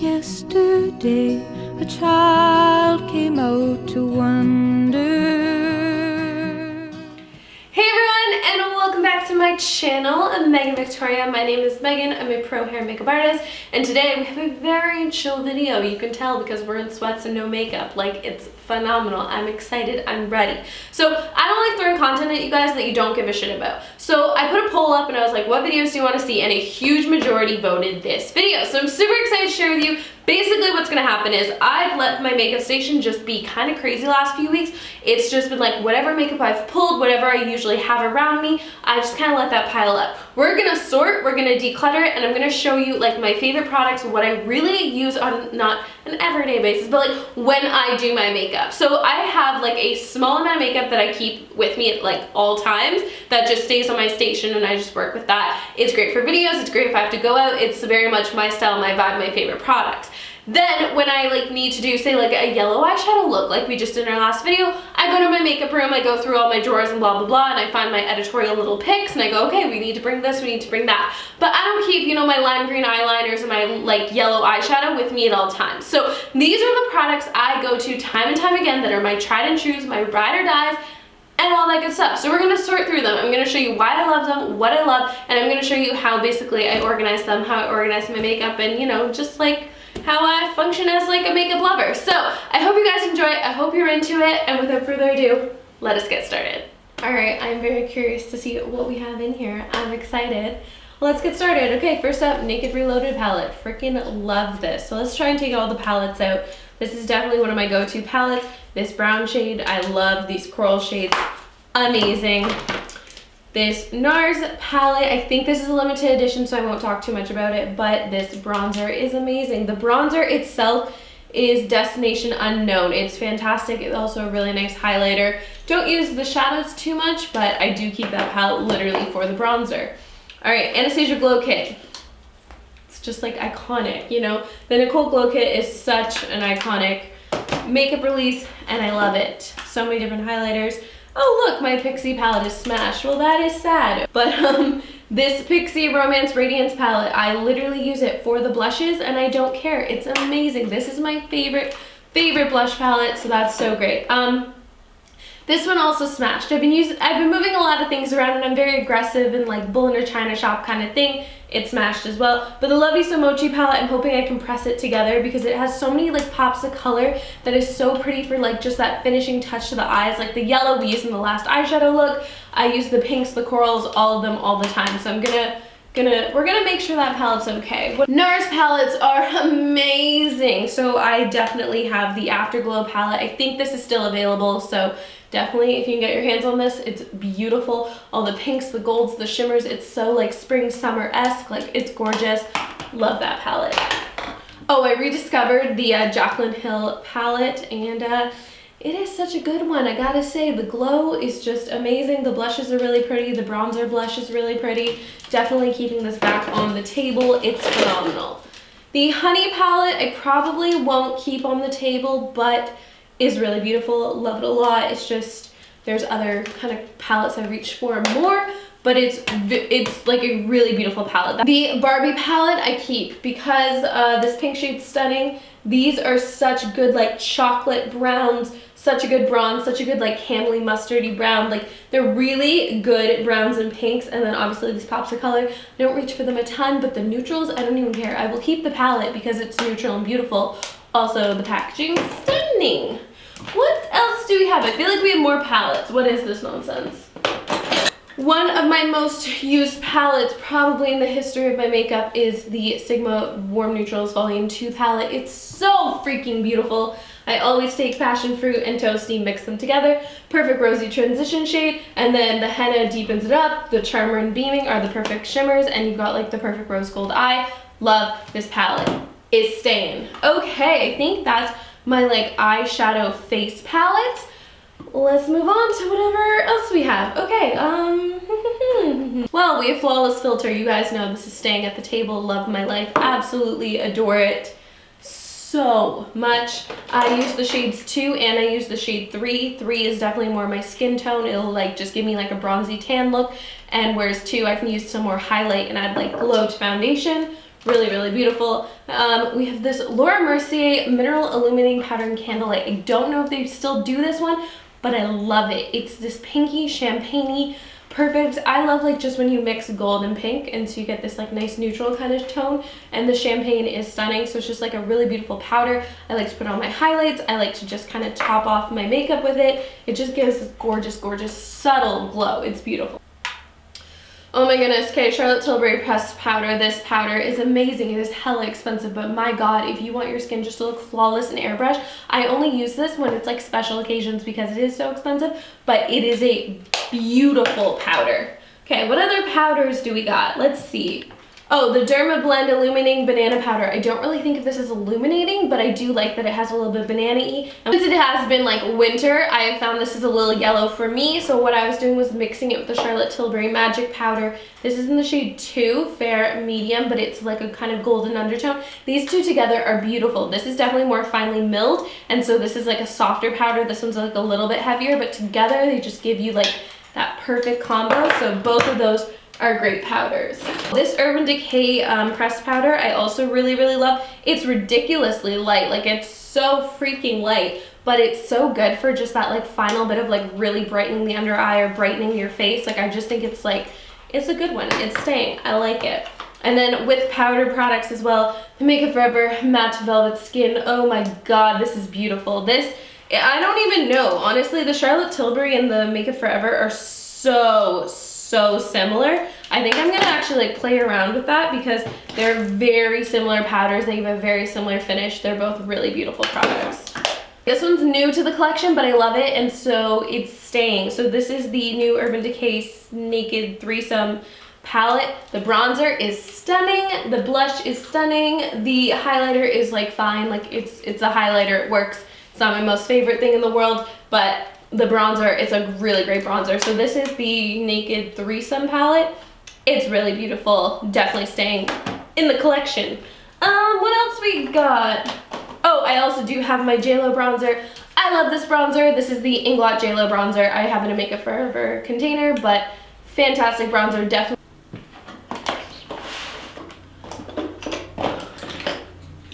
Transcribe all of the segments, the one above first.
Yesterday, a child came out to wonder. Hey everyone, and welcome back to my channel. I'm Megan Victoria. My name is Megan. I'm a pro hair and makeup artist, and today we have a very chill video. You can tell because we're in sweats and no makeup. Like, it's phenomenal. I'm excited. I'm ready. So I don't like throwing content at you guys that you don't give a shit about. So I put a poll up and I was like, what videos do you want to see? And a huge majority voted this video. So I'm super excited to share with you. Basically what's gonna happen is I've let my makeup station just be kind of crazy last few weeks. It's just been like whatever makeup I've pulled, whatever I usually have around me, I just kind of let that pile up. We're gonna sort, we're gonna declutter, and I'm gonna show you like my favorite products, what I really use on not an everyday basis, but like when I do my makeup. So I have like a small amount of makeup that I keep with me at like all times that just stays on my station and I just work with that. It's great for videos, it's great if I have to go out, it's very much my style, my vibe, my favorite products. Then when I like need to do say like a yellow eyeshadow look like we just did in our last video, I go to my makeup room, I go through all my drawers and blah blah blah, and I find my editorial little picks and I go, okay, we need to bring this, we need to bring that. But I don't keep, you know, my lime green eyeliners and my like yellow eyeshadow with me at all times. So these are the products I go to time and time again that are my tried and trues, my ride or dies, and all that good stuff. So we're gonna sort through them. I'm gonna show you why I love them, what I love, and I'm gonna show you how basically I organize them, how I organize my makeup, and you know, just like how I function as like a makeup lover. So I hope you guys enjoy it. I hope you're into it. And without further ado, let us get started. All right, I'm very curious to see what we have in here. I'm excited. Let's get started. Okay, first up, Naked Reloaded palette. Freaking love this. So let's try and take all the palettes out. This is definitely one of my go-to palettes. This brown shade, I love these coral shades. Amazing. This Nars palette, I think this is a limited edition, so I won't talk too much about it, but this bronzer is amazing. The bronzer itself is destination unknown. It's fantastic. It's also a really nice highlighter. Don't use the shadows too much, but I do keep that palette literally for the bronzer. All right, Anastasia Glow Kit. It's just like iconic, you know? The Nicole Glow Kit is such an iconic makeup release, and I love it. So many different highlighters. Oh look, my Pixi palette is smashed. Well, that is sad. But this Pixi Romance Radiance palette, I literally use it for the blushes and I don't care. It's amazing. This is my favorite blush palette, so that's so great. This one also smashed. I've been moving a lot of things around and I'm very aggressive and like bull in a china shop kind of thing. It smashed as well. But the Love You So Mochi palette, I'm hoping I can press it together because it has so many like pops of color that is so pretty for like just that finishing touch to the eyes. Like the yellow we used in the last eyeshadow look. I use the pinks, the corals, all of them all the time. So we're gonna make sure that palette's okay. Nars palettes are amazing. So I definitely have the Afterglow palette. I think this is still available, so definitely if you can get your hands on this, it's beautiful. All the pinks, the golds, the shimmers, it's so like spring summer-esque, like it's gorgeous. Love that palette. Oh, I rediscovered the Jaclyn Hill palette, and it is such a good one. I gotta say, the glow is just amazing. The blushes are really pretty. The bronzer blush is really pretty. Definitely keeping this back on the table. It's phenomenal. The Honey palette, I probably won't keep on the table, but is really beautiful. Love it a lot. It's just, there's other kind of palettes I reach for more, but it's like a really beautiful palette. The Barbie palette I keep because this pink shade's stunning. These are such good like chocolate browns, such a good bronze, such a good like camely mustardy brown. Like they're really good browns and pinks, and then obviously these pops of color. I don't reach for them a ton, but the neutrals, I don't even care. I will keep the palette because it's neutral and beautiful. Also, the packaging, stunning. What else do we have? I feel like we have more palettes. What is this nonsense? One of my most used palettes probably in the history of my makeup is the Sigma Warm Neutrals Volume 2 palette. It's so freaking beautiful. I always take Passion Fruit and Toasty, mix them together. Perfect Rosy Transition shade, and then the Henna deepens it up. The Charmer and Beaming are the perfect shimmers, and you've got like the perfect rose gold eye. Love this palette. It's staying. Okay, I think that's my like eyeshadow face palette. Let's move on to whatever else we have. Okay, well, we have Flawless Filter. You guys know this is staying at the table. Love my life. Absolutely adore it so much. I use the shades 2 and I use the shade 3. 3 is definitely more my skin tone. It'll like just give me like a bronzy tan look, and whereas 2 I can use some more highlight and add like glow to foundation. Really, really beautiful. We have this Laura Mercier Mineral Illuminating Powder in Candlelight. I don't know if they still do this one, but I love it. It's this pinky, champagne-y, perfect. I love like just when you mix gold and pink, and so you get this like nice neutral kind of tone, and the champagne is stunning, so it's just like a really beautiful powder. I like to put on my highlights. I like to just kind of top off my makeup with it. It just gives this gorgeous, gorgeous, subtle glow. It's beautiful. Oh my goodness, okay, Charlotte Tilbury pressed powder. This powder is amazing. It is hella expensive, but my god, if you want your skin just to look flawless and airbrush, I only use this when it's like special occasions because it is so expensive, but it is a beautiful powder. Okay, what other powders do we got? Let's see. Oh, the Dermablend Illuminating Banana Powder. I don't really think of this as illuminating, but I do like that it has a little bit banana-y. And since it has been like winter, I have found this is a little yellow for me. So what I was doing was mixing it with the Charlotte Tilbury Magic Powder. This is in the shade 2, Fair Medium, but it's like a kind of golden undertone. These two together are beautiful. This is definitely more finely milled, and so this is like a softer powder. This one's like a little bit heavier, but together they just give you like that perfect combo. So both of those are great powders. This Urban Decay pressed powder I also really, really love. It's ridiculously light, like it's so freaking light, but it's so good for just that like final bit of like really brightening the under eye or brightening your face. Like I just think it's like, it's a good one. It's staying. I like it. And then with powder products as well, the Makeup Forever Matte Velvet Skin. Oh my god, this is beautiful. This, I don't even know. Honestly, the Charlotte Tilbury and the Makeup Forever are so similar. I think I'm gonna actually like play around with that because they're very similar powders. They have a very similar finish. They're both really beautiful products. This one's new to the collection, but I love it, and so it's staying. So this is the new Urban Decay Naked Threesome palette. The bronzer is stunning. The blush is stunning. The highlighter is like fine. Like it's a highlighter. It works. It's not my most favorite thing in the world, but the bronzer is a really great bronzer. So this is the Naked Threesome palette. It's really beautiful. Definitely staying in the collection. What else we got? Oh, I also do have my JLo bronzer. I love this bronzer. This is the Inglot JLo bronzer. I have it in a Makeup Forever container, but fantastic bronzer, definitely.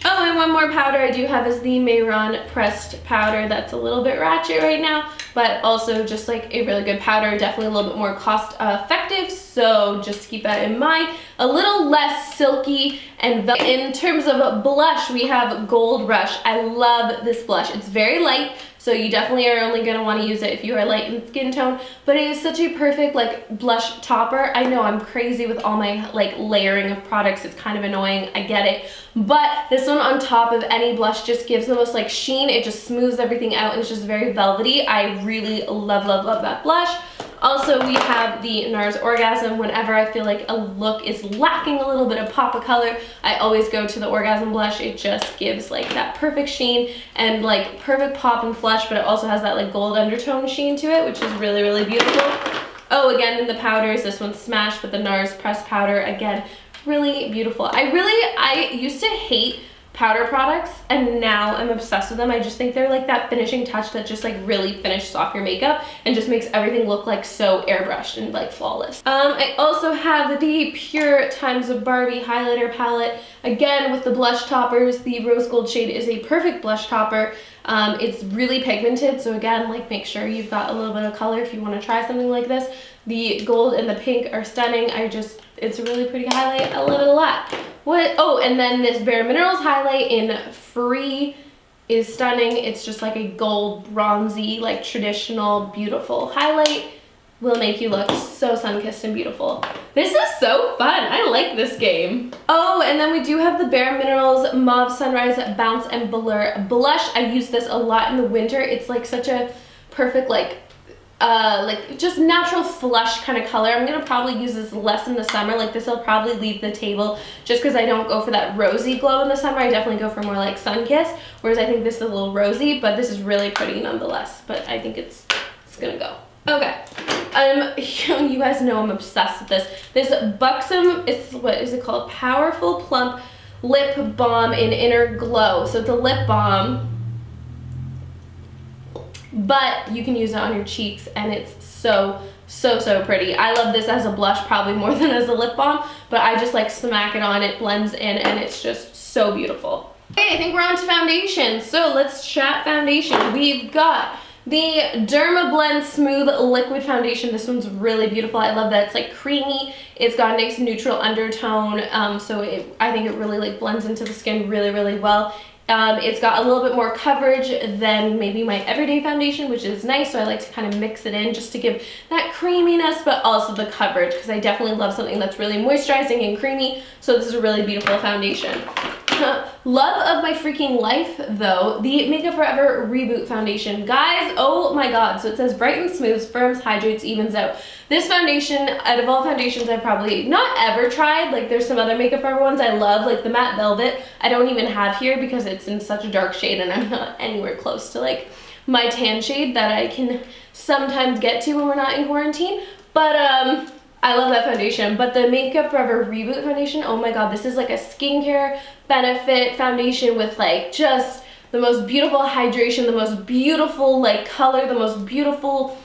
Oh, and one more powder I do have is the Mehren pressed powder. That's a little bit ratchet right now, but also just like a really good powder, definitely a little bit more cost effective, so just keep that in mind. A little less silky and in terms of blush, we have Gold Rush. I love this blush. It's very light, so you definitely are only going to want to use it if you are light in skin tone, but it is such a perfect like blush topper. I know I'm crazy with all my like layering of products. It's kind of annoying, I get it, but this one on top of any blush just gives the most like sheen. It just smooths everything out and it's just very velvety. I really love that blush. Also, we have the Nars Orgasm. Whenever I feel like a look is lacking a little bit of pop of color, I always go to the Orgasm blush. It just gives like that perfect sheen and like perfect pop and flush, but it also has that like gold undertone sheen to it, which is really, really beautiful. Oh, again, in the powders, this one's Smash with the Nars pressed powder. Again, really beautiful. I used to hate powder products, and now I'm obsessed with them. I just think they're like that finishing touch that just like really finishes off your makeup and just makes everything look like so airbrushed and like flawless. I also have the Pure Times of Barbie Highlighter palette. Again, with the blush toppers, the rose gold shade is a perfect blush topper. It's really pigmented, so again, like make sure you've got a little bit of color if you want to try something like this. The gold and the pink are stunning. It's a really pretty highlight. I love it a lot. Oh, and then this Bareminerals highlight in Free is stunning. It's just like a gold, bronzy, like traditional, beautiful highlight. Will make you look so sun-kissed and beautiful. This is so fun. I like this game. Oh, and then we do have the Bareminerals Mauve Sunrise Bounce and Blur blush. I use this a lot in the winter. It's like such a perfect like just natural flush kind of color. I'm gonna probably use this less in the summer. Like this will probably leave the table just because I don't go for that rosy glow in the summer. I definitely go for more like sun-kissed, whereas I think this is a little rosy, but this is really pretty nonetheless. But I think it's gonna go. Okay. You guys know I'm obsessed with this. This Buxom is, what is it called? Powerful Plump Lip Balm in Inner Glow. So it's a lip balm, but you can use it on your cheeks, and it's so So, so pretty. I love this as a blush probably more than as a lip balm, but I just like smack it on, it blends in, and it's just so beautiful. Okay, I think we're on to foundation. So let's chat foundation. We've got the Dermablend Smooth Liquid Foundation. This one's really beautiful. I love that it's like creamy. It's got a nice neutral undertone, so I think it really like blends into the skin really, really well. It's got a little bit more coverage than maybe my everyday foundation, which is nice, so I like to kind of mix it in just to give that creaminess, but also the coverage, because I definitely love something that's really moisturizing and creamy, so this is a really beautiful foundation. Love of my freaking life, though, the Makeup Forever Reboot Foundation. Guys, oh my god, so it says brightens, smooths, firms, hydrates, evens out. This foundation, out of all foundations I've probably not ever tried, like there's some other Makeup Forever ones I love, like the Matte Velvet, I don't even have here because it's in such a dark shade and I'm not anywhere close to like my tan shade that I can sometimes get to when we're not in quarantine. But I love that foundation. But the Makeup Forever Reboot Foundation, oh my god, this is like a skincare benefit foundation with like just the most beautiful hydration, the most beautiful like color, the most beautiful,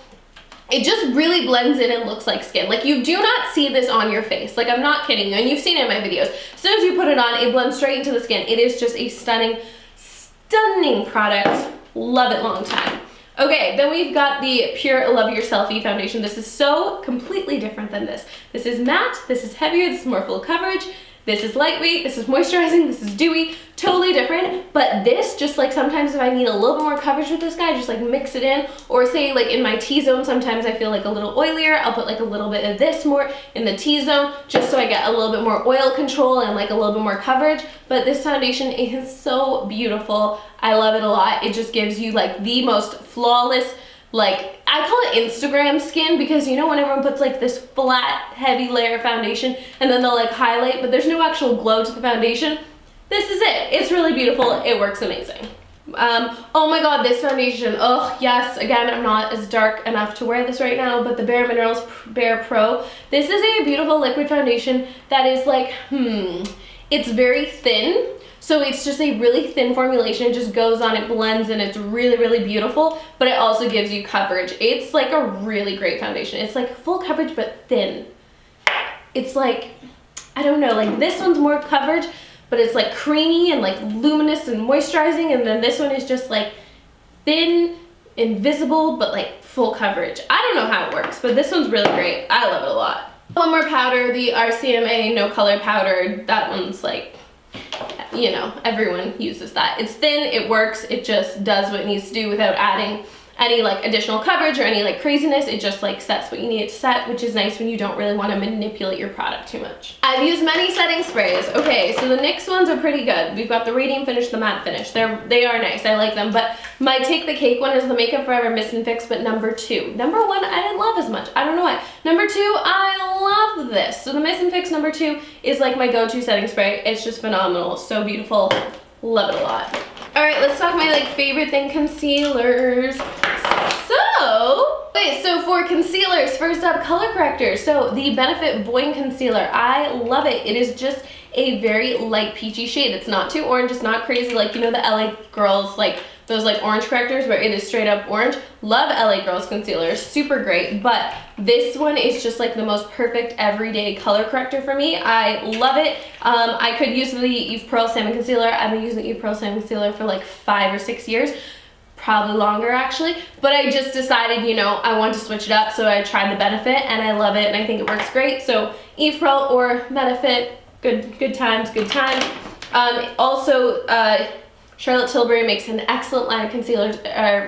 it just really blends in and looks like skin. Like you do not see this on your face. Like I'm not kidding you, and you've seen it in my videos. As soon as you put it on, it blends straight into the skin. It is just a stunning, stunning product. Love it long time. Okay, then we've got the Pure Love Your Selfie Foundation. This is so completely different than this. This is matte, this is heavier, this is more full coverage, this is lightweight, this is moisturizing, this is dewy, totally different. But this, just like sometimes if I need a little bit more coverage with this guy, just like mix it in. Or say like in my T-zone, sometimes I feel like a little oilier, I'll put like a little bit of this more in the T-zone, just so I get a little bit more oil control and like a little bit more coverage. But this foundation is so beautiful. I love it a lot. It just gives you like the most flawless, like I call it Instagram skin, because you know when everyone puts like this flat heavy layer of foundation and then they'll like highlight, but there's no actual glow to the foundation. This is it. It's really beautiful. It works amazing. Oh my god, this foundation, oh yes, again, I'm not as dark enough to wear this right now, but the Bareminerals Prepare Pro. This is a beautiful liquid foundation that is like, it's very thin. So it's just a really thin formulation. It just goes on, it blends, and it's really, really beautiful, but it also gives you coverage. It's like a really great foundation. It's like full coverage, but thin. It's like, I don't know, like this one's more coverage, but it's like creamy and like luminous and moisturizing, and then this one is just like thin, invisible, but like full coverage. I don't know how it works, but this one's really great. I love it a lot. One more powder, the RCMA No Color Powder. That one's like, you know, everyone uses that. It's thin, it works, it just does what it needs to do without adding any like additional coverage or any like craziness. It just like sets what you need it to set, which is nice when you don't really want to manipulate your product too much. I've used many setting sprays. Okay, so the NYX ones are pretty good. We've got the Radiant Finish, the Matte Finish. They are nice, I like them, but my Take the Cake one is the Makeup Forever Mist and Fix, but number 2. Number 1, I didn't love as much. I don't know why. Number 2, I love this. So the Mist and Fix number 2 is like my go-to setting spray. It's just phenomenal, so beautiful. Love it a lot. All right, let's talk my like favorite thing, concealers. So for concealers, first up, Colour Correctors. So the Benefit Boing Concealer, I love it. It is just a very light peachy shade. It's not too orange, it's not crazy, like you know the LA Girls, like those like orange correctors where it is straight up orange. Love LA Girls concealers, super great, but this one is just like the most perfect everyday color corrector for me. I love it. I could use the Eve Pearl Salmon Concealer. I've been using the Eve Pearl Salmon Concealer for like 5 or 6 years. Probably longer actually, but I just decided, you know, I want to switch it up, so I tried the Benefit and I love it and I think it works great. So Eve Pearl or Benefit, good times, good time. Also, Charlotte Tilbury makes an excellent line of concealers,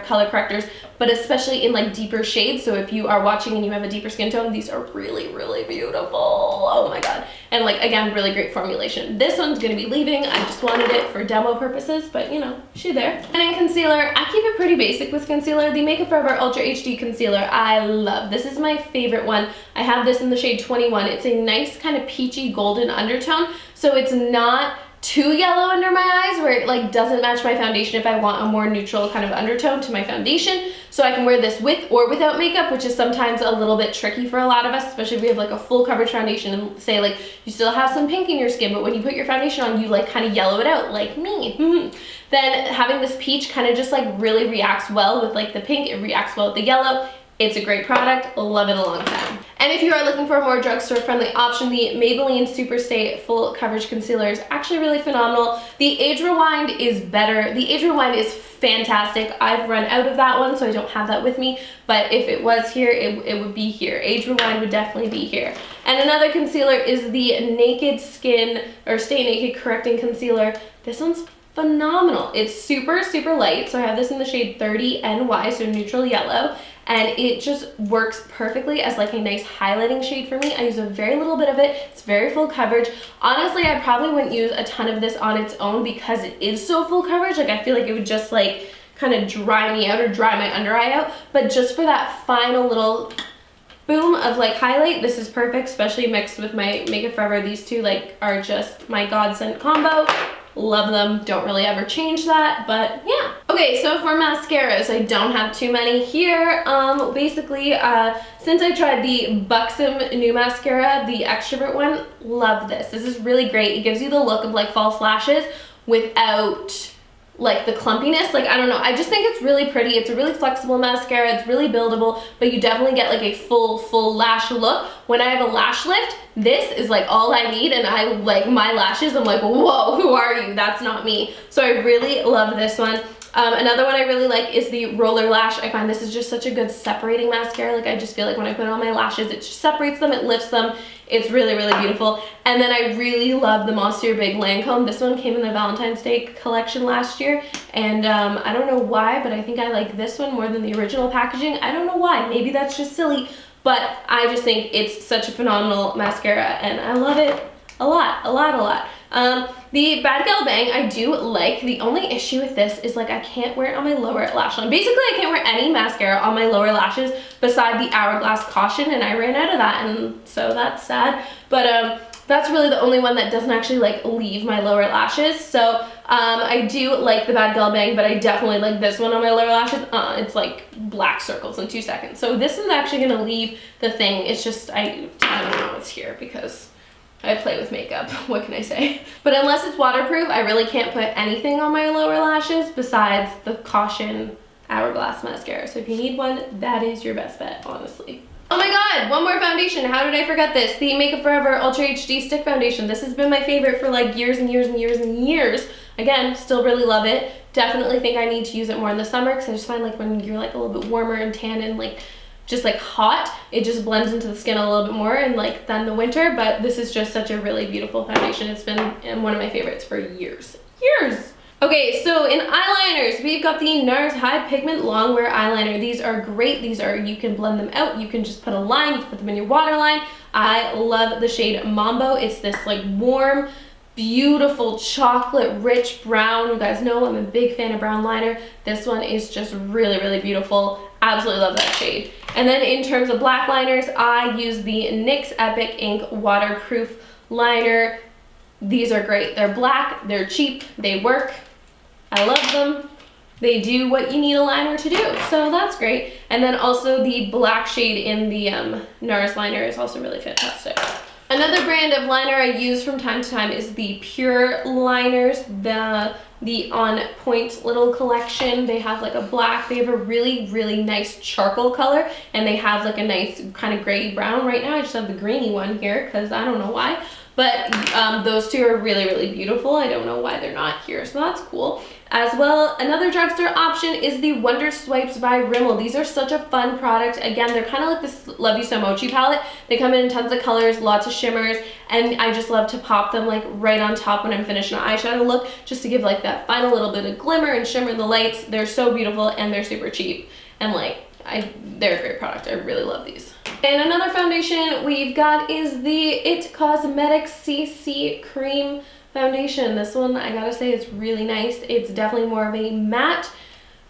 color correctors, but especially in like deeper shades. So if you are watching and you have a deeper skin tone, these are really, really beautiful. Oh my god. And like, again, really great formulation. This one's gonna be leaving. I just wanted it for demo purposes, but you know, she's there. And in concealer, I keep it pretty basic with concealer. The Makeup Forever Ultra HD Concealer, I love. This is my favorite one. I have this in the shade 21. It's a nice kind of peachy golden undertone. So it's not too yellow under my eyes where it like doesn't match my foundation if I want a more neutral kind of undertone to my foundation. So I can wear this with or without makeup, which is sometimes a little bit tricky for a lot of us, especially if we have like a full coverage foundation and say like you still have some pink in your skin, but when you put your foundation on, you like kind of yellow it out like me. Then having this peach kind of just like really reacts well with like the pink, it reacts well with the yellow. It's a great product, love it a long time. And if you are looking for a more drugstore friendly option, the Maybelline Superstay Full Coverage Concealer is actually really phenomenal. The Age Rewind is better. The Age Rewind is fantastic. I've run out of that one, so I don't have that with me, but if it was here, it would be here. Age Rewind would definitely be here. And another concealer is the Naked Skin, or Stay Naked Correcting Concealer. This one's phenomenal. It's super, super light, so I have this in the shade 30 NY, so neutral yellow, and it just works perfectly as like a nice highlighting shade for me. I use a very little bit of it. It's very full coverage. Honestly, I probably wouldn't use a ton of this on its own because it is so full coverage. Like I feel like it would just like kind of dry me out or dry my under eye out, but just for that final little boom of like highlight, this is perfect, especially mixed with my Makeup Forever. These two like are just my godsend combo. Love them, don't really ever change that, but yeah. Okay, so for mascaras, I don't have too many here. Basically, since I tried the Buxom new mascara, the Xtrovert one, love this. This is really great. It gives you the look of like false lashes without like the clumpiness. Like, I don't know, I just think it's really pretty. It's a really flexible mascara, it's really buildable, but you definitely get like a full lash look. When I have a lash lift, this is like all I need, and I like my lashes, I'm like, whoa, who are you? That's not me. So I really love this one. Another one I really like is the Roller Lash. I find this is just such a good separating mascara. Like I just feel like when I put it on my lashes, it just separates them, it lifts them. It's really, really beautiful. And then I really love the Mercier Big Lancome. This one came in the Valentine's Day collection last year, and I don't know why, but I think I like this one more than the original packaging. I don't know why, maybe that's just silly, but I just think it's such a phenomenal mascara, and I love it a lot. The Bad Gal Bang I do like. The only issue with this is like I can't wear it on my lower lash line. Basically, I can't wear any mascara on my lower lashes beside the Hourglass Caution, and I ran out of that, and so that's sad. But that's really the only one that doesn't actually like leave my lower lashes. So I do like the Bad Gal Bang, but I definitely like this one on my lower lashes. It's like black circles in 2 seconds. So this is actually gonna leave the thing. It's just, I don't know it's here because I play with makeup, what can I say? But unless it's waterproof, I really can't put anything on my lower lashes besides the Caution Hourglass mascara. So if you need one, that is your best bet, honestly. Oh my god, one more foundation. How did I forget this? The Makeup Forever Ultra HD Stick Foundation. This has been my favorite for like years and years and years and years. Again, still really love it. Definitely think I need to use it more in the summer because I just find like when you're like a little bit warmer and tan and like just like hot, it just blends into the skin a little bit more and like than the winter, but this is just such a really beautiful foundation. It's been one of my favorites for years. Okay, so in eyeliners, we've got the Nars High Pigment Longwear Eyeliner. These are great. These are, you can blend them out. You can just put a line, you can put them in your waterline. I love the shade Mambo. It's this like warm, beautiful chocolate rich brown. You guys know I'm a big fan of brown liner. This one is just really, really beautiful. Absolutely love that shade. And then in terms of black liners, I use the NYX Epic Ink Waterproof Liner. These are great. They're black, they're cheap, they work. I love them. They do what you need a liner to do, so that's great. And then also the black shade in the Nars liner is also really fantastic. Another brand of liner I use from time to time is the Pure liners, the On Point little collection. They have like a black, they have a really, really nice charcoal color, and they have like a nice kind of gray brown. Right now I just have the greeny one here because I don't know why, but those two are really, really beautiful. I don't know why they're not here, so that's cool. As well, another drugstore option is the Wonder Swipes by Rimmel. These are such a fun product. Again, they're kind of like this Love You So Mochi palette. They come in tons of colors, lots of shimmers, and I just love to pop them like right on top when I'm finishing an eyeshadow look, just to give like that final little bit of glimmer and shimmer in the lights. They're so beautiful and they're super cheap, and like they're a great product. I really love these. And another foundation we've got is the It Cosmetics CC Cream Foundation. This one, I gotta say, it's really nice. It's definitely more of a matte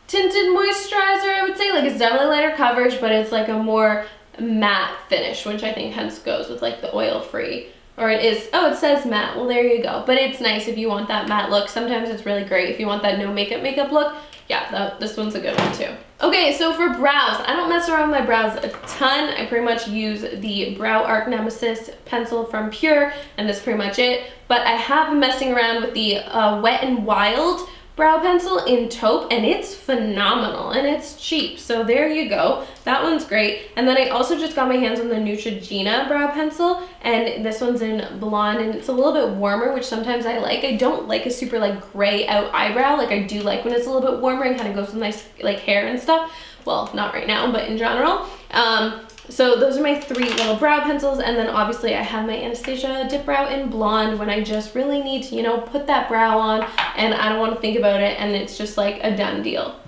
tinted moisturizer, I would say. Like, it's definitely lighter coverage, but it's like a more matte finish, which I think hence goes with like the oil-free. Or it is, oh, it says matte. Well, there you go. But it's nice if you want that matte look. Sometimes it's really great if you want that no makeup look. Yeah, this one's a good one too. Okay, so for brows, I don't mess around with my brows a ton. I pretty much use the Brow Arc Nemesis pencil from Pure, and that's pretty much it. But I have been messing around with the Wet n Wild brow pencil in taupe, and it's phenomenal and it's cheap. So there you go. That one's great. And then I also just got my hands on the Neutrogena brow pencil, and this one's in blonde, and it's a little bit warmer, which sometimes I like. I don't like a super like gray out eyebrow. Like I do like when it's a little bit warmer and kind of goes with my like hair and stuff. Well, not right now, but in general. So those are my 3 little brow pencils, and then obviously I have my Anastasia Dip Brow in blonde when I just really need to, you know, put that brow on and I don't want to think about it and it's just like a done deal.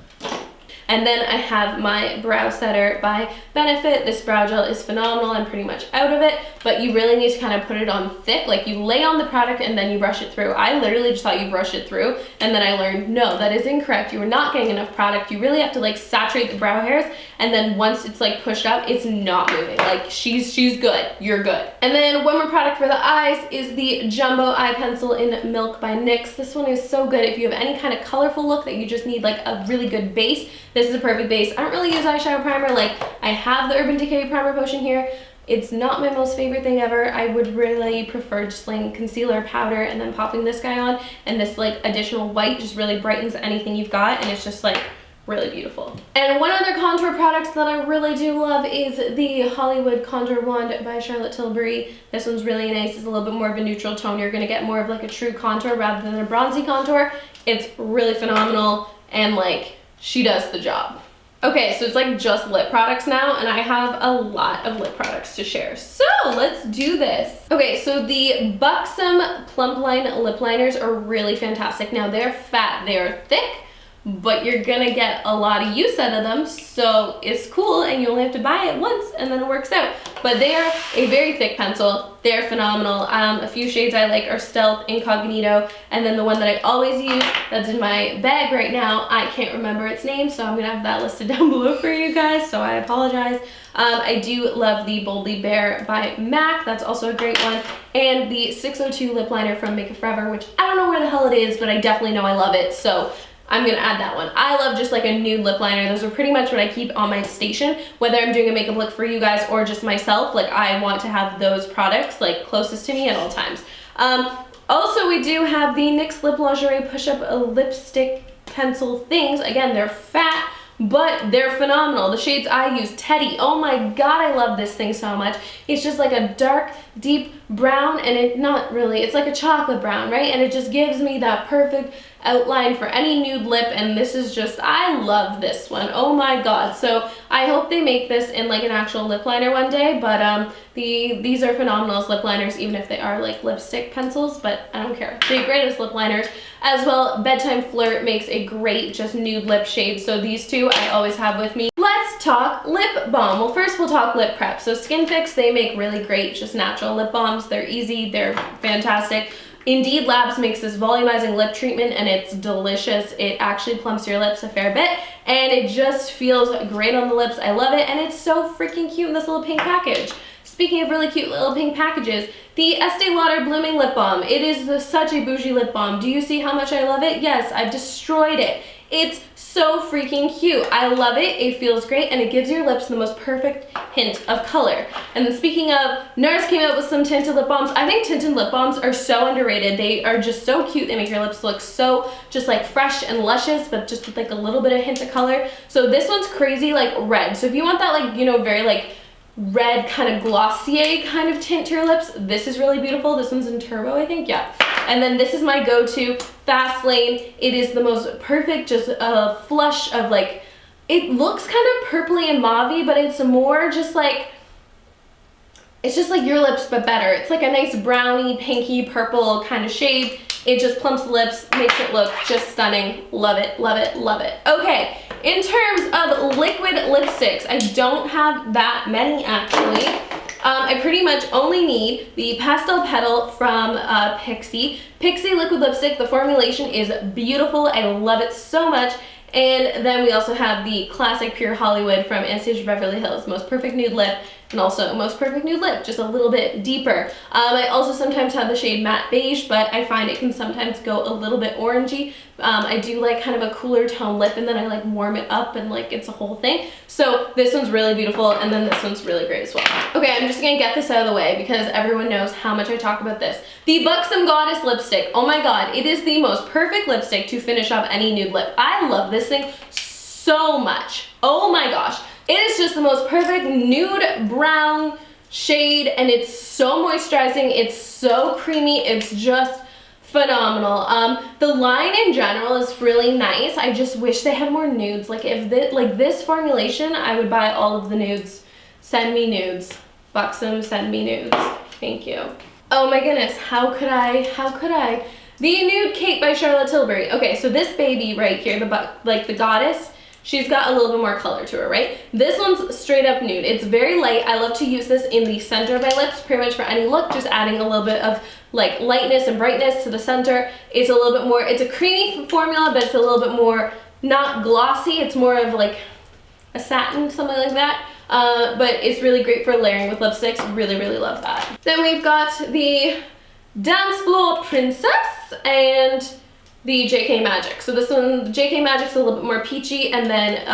And then I have my brow setter by Benefit. This brow gel is phenomenal. I'm pretty much out of it, but you really need to kind of put it on thick. Like you lay on the product and then you brush it through. I literally just thought you brush it through, and then I learned, no, that is incorrect. You are not getting enough product. You really have to like saturate the brow hairs, and then once it's like pushed up, it's not moving. Like she's good, you're good. And then one more product for the eyes is the Jumbo Eye Pencil in Milk by NYX. This one is so good if you have any kind of colorful look that you just need like a really good base. This is a perfect base. I don't really use eyeshadow primer. Like I have the Urban Decay primer potion here. It's not my most favorite thing ever. I would really prefer just laying concealer powder and then popping this guy on, and this like additional white just really brightens anything you've got, and it's just like really beautiful. And one other contour product that I really do love is the Hollywood Contour Wand by Charlotte Tilbury. This one's really nice. It's a little bit more of a neutral tone. You're gonna get more of like a true contour rather than a bronzy contour. It's really phenomenal, and like she does the job. Okay, so it's like just lip products now, and I have a lot of lip products to share. So let's do this. Okay, so the Buxom Plump Line lip liners are really fantastic. Now they're fat, they are thick, but you're gonna get a lot of use out of them, so it's cool, and you only have to buy it once and then it works out. But they are a very thick pencil. They're phenomenal. A few shades I like are Stealth, Incognito, and then the one that I always use that's in my bag right now, I can't remember its name, so I'm gonna have that listed down below for you guys, so I apologize. I do love the Boldly Bare by MAC. That's also a great one. And the 602 lip liner from Makeup Forever, which I don't know where the hell it is, but I definitely know I love it, so I'm gonna add that one. I love just like a nude lip liner. Those are pretty much what I keep on my station, whether I'm doing a makeup look for you guys or just myself. Like I want to have those products like closest to me at all times. Also, we do have the NYX Lip Lingerie Push-Up Lipstick Pencil things. Again, they're fat, but they're phenomenal. The shades I use, Teddy, oh my god, I love this thing so much. It's just like a dark, deep brown, and it's like a chocolate brown, right? And it just gives me that perfect outline for any nude lip, and this is just, I love this one. Oh my god. So I hope they make this in like an actual lip liner one day, but these are phenomenal as lip liners, even if they are like lipstick pencils, but I don't care. They're great as lip liners. As well, Bedtime Flirt makes a great just nude lip shade, so these two I always have with me. Let's talk lip balm. Well, first we'll talk lip prep. So Skin Fix, they make really great just natural lip balms. They're easy, they're fantastic. Indeed Labs makes this volumizing lip treatment, and it's delicious. It actually plumps your lips a fair bit, and it just feels great on the lips. I love it, and it's so freaking cute in this little pink package. Speaking of really cute little pink packages, the Estee Lauder Blooming Lip Balm. It is such a bougie lip balm. Do you see how much I love it? Yes, I've destroyed it. It's so freaking cute. I love it. It feels great, and it gives your lips the most perfect hint of color. And then speaking of, Nars came out with some tinted lip balms. I think tinted lip balms are so underrated. They are just so cute. They make your lips look so just like fresh and luscious, but just with like a little bit of hint of color. So this one's crazy like red. So if you want that like, you know, very like red kind of Glossier kind of tint to your lips, this is really beautiful. This one's in Turbo, I think, yeah. And then this is my go-to, Fast Lane. It is the most perfect, just a flush of like, it looks kind of purpley and mauve-y, but it's more just like, it's just like your lips, but better. It's like a nice browny, pinky, purple kind of shade. It just plumps the lips, makes it look just stunning. Love it, love it, love it. Okay, in terms of liquid lipsticks, I don't have that many actually. I pretty much only need the Pastel Petal from Pixi. Pixi liquid lipstick, the formulation is beautiful. I love it so much. And then we also have the classic Pure Hollywood from Anastasia Beverly Hills, Most Perfect Nude Lip. and also Most Perfect Nude Lip, just a little bit deeper. I also sometimes have the shade Matte Beige, but I find it can sometimes go a little bit orangey. I do like kind of a cooler tone lip, and then I like warm it up and like it's a whole thing. So this one's really beautiful, and then this one's really great as well. Okay, I'm just gonna get this out of the way because everyone knows how much I talk about this. The Buxom Goddess lipstick. Oh my god, it is the most perfect lipstick to finish off any nude lip. I love this thing so much. Oh my gosh. It is just the most perfect nude brown shade, and it's so moisturizing. It's so creamy. It's just phenomenal. The line in general is really nice. I just wish they had more nudes. Like if this formulation, I would buy all of the nudes. Send me nudes. Buxom, send me nudes. Thank you. Oh my goodness, how could I? The Nude Cake by Charlotte Tilbury. Okay, so this baby right here, the goddess, she's got a little bit more color to her, right? This one's straight up nude. It's very light. I love to use this in the center of my lips, pretty much for any look, just adding a little bit of like lightness and brightness to the center. It's a little bit more, it's a creamy formula, but it's a little bit more, not glossy. It's more of like a satin, something like that. But it's really great for layering with lipsticks. Really, really love that. Then we've got the Dance Floor Princess and the JK Magic. So this one, the JK Magic's a little bit more peachy, and then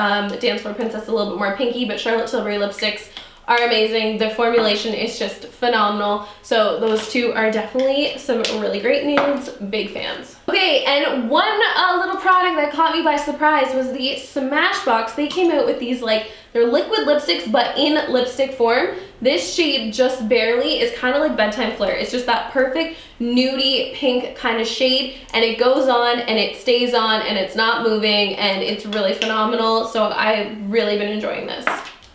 Dance Floor Princess a little bit more pinky, but Charlotte Tilbury lipsticks are amazing. The formulation is just phenomenal. So those two are definitely some really great nudes. Big fans. Okay, and one little product that caught me by surprise was the Smashbox. They came out with these like, they're liquid lipsticks, but in lipstick form. This shade, Just Barely, is kind of like Bedtime Flare. It's just that perfect nudie pink kind of shade, and it goes on and it stays on and it's not moving, and it's really phenomenal. So I've really been enjoying this.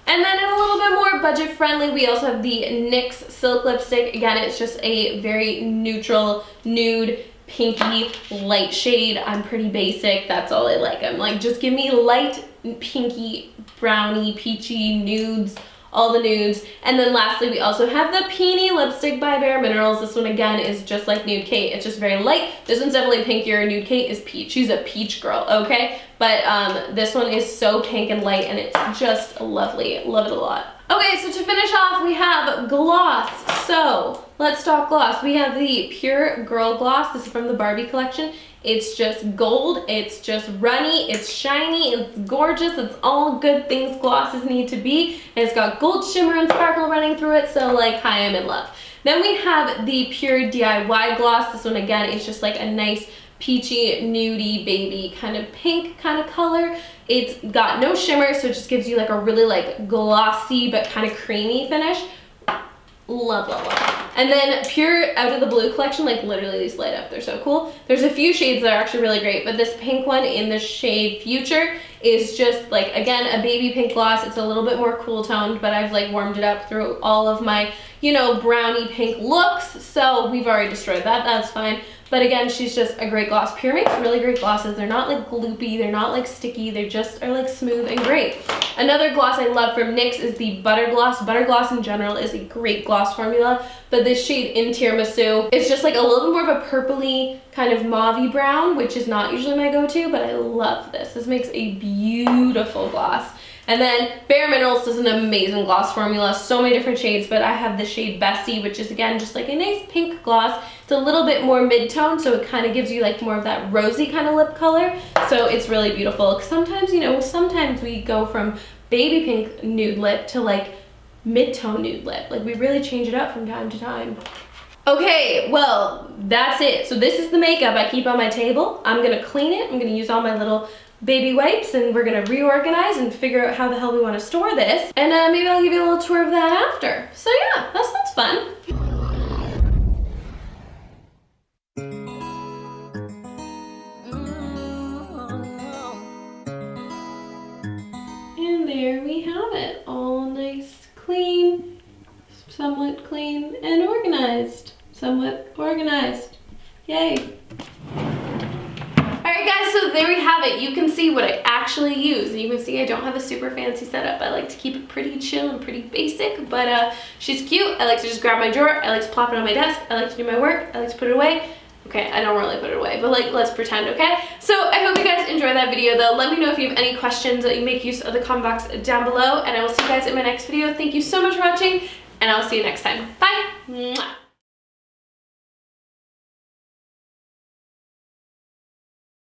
And then in a little bit more budget friendly, we also have the NYX Silk Lipstick. Again, it's just a very neutral, nude, pinky, light shade. I'm pretty basic, that's all I like. I'm like, just give me light, pinky, brownie, peachy nudes, all the nudes. And then lastly, we also have the Peony Lipstick by Bareminerals. This one again is just like Nude Kate. It's just very light. This one's definitely pinkier. Nude Kate is peach. She's a peach girl, okay? But this one is so pink and light, and it's just lovely. Love it a lot. Okay, so to finish off, we have gloss. So let's talk gloss. We have the Pure Girl Gloss. This is from the Barbie collection. It's just gold, it's just runny, it's shiny, it's gorgeous, it's all good things glosses need to be. And it's got gold shimmer and sparkle running through it, so like, hi, I'm in love. Then we have the Pure DIY Gloss. This one again is just like a nice peachy, nudie, baby kind of pink kind of color. It's got no shimmer, so it just gives you like a really like glossy but kind of creamy finish. Love, love, love. And then Pure Out of the Blue collection, like literally these light up, they're so cool. There's a few shades that are actually really great, but this pink one in the shade Future is just like, again, a baby pink gloss. It's a little bit more cool toned, but I've like warmed it up through all of my, you know, brownie pink looks. So we've already destroyed that, that's fine. But again, she's just a great gloss. Pure makes really great glosses. They're not like gloopy, they're not like sticky, they just are like smooth and great. Another gloss I love from NYX is the Butter Gloss. Butter Gloss in general is a great gloss formula, but this shade in Tiramisu, it's just like a little more of a purpley kind of mauve-y brown, which is not usually my go-to, but I love this. This makes a beautiful gloss. And then Bareminerals does an amazing gloss formula, so many different shades, but I have the shade Bestie, which is again just like a nice pink gloss. It's a little bit more mid-tone, so it kind of gives you like more of that rosy kind of lip color. So it's really beautiful. Sometimes, you know, sometimes we go from baby pink nude lip to like mid-tone nude lip. Like we really change it up from time to time. Okay, well, that's it. So this is the makeup I keep on my table. I'm gonna clean it. I'm gonna use all my little baby wipes, and we're gonna reorganize and figure out how the hell we want to store this, and maybe I'll give you a little tour of that after. So yeah, that sounds fun. And there we have it, all nice, clean, somewhat clean and organized. Somewhat organized. Yay. Alright guys, so there we have it. You can see what I actually use. And you can see I don't have a super fancy setup. I like to keep it pretty chill and pretty basic, but she's cute. I like to just grab my drawer. I like to plop it on my desk. I like to do my work. I like to put it away. Okay, I don't really put it away, but like, let's pretend, okay? So I hope you guys enjoyed that video though. Let me know if you have any questions that you make use of the comment box down below, and I will see you guys in my next video. Thank you so much for watching, and I'll see you next time. Bye! Mwah.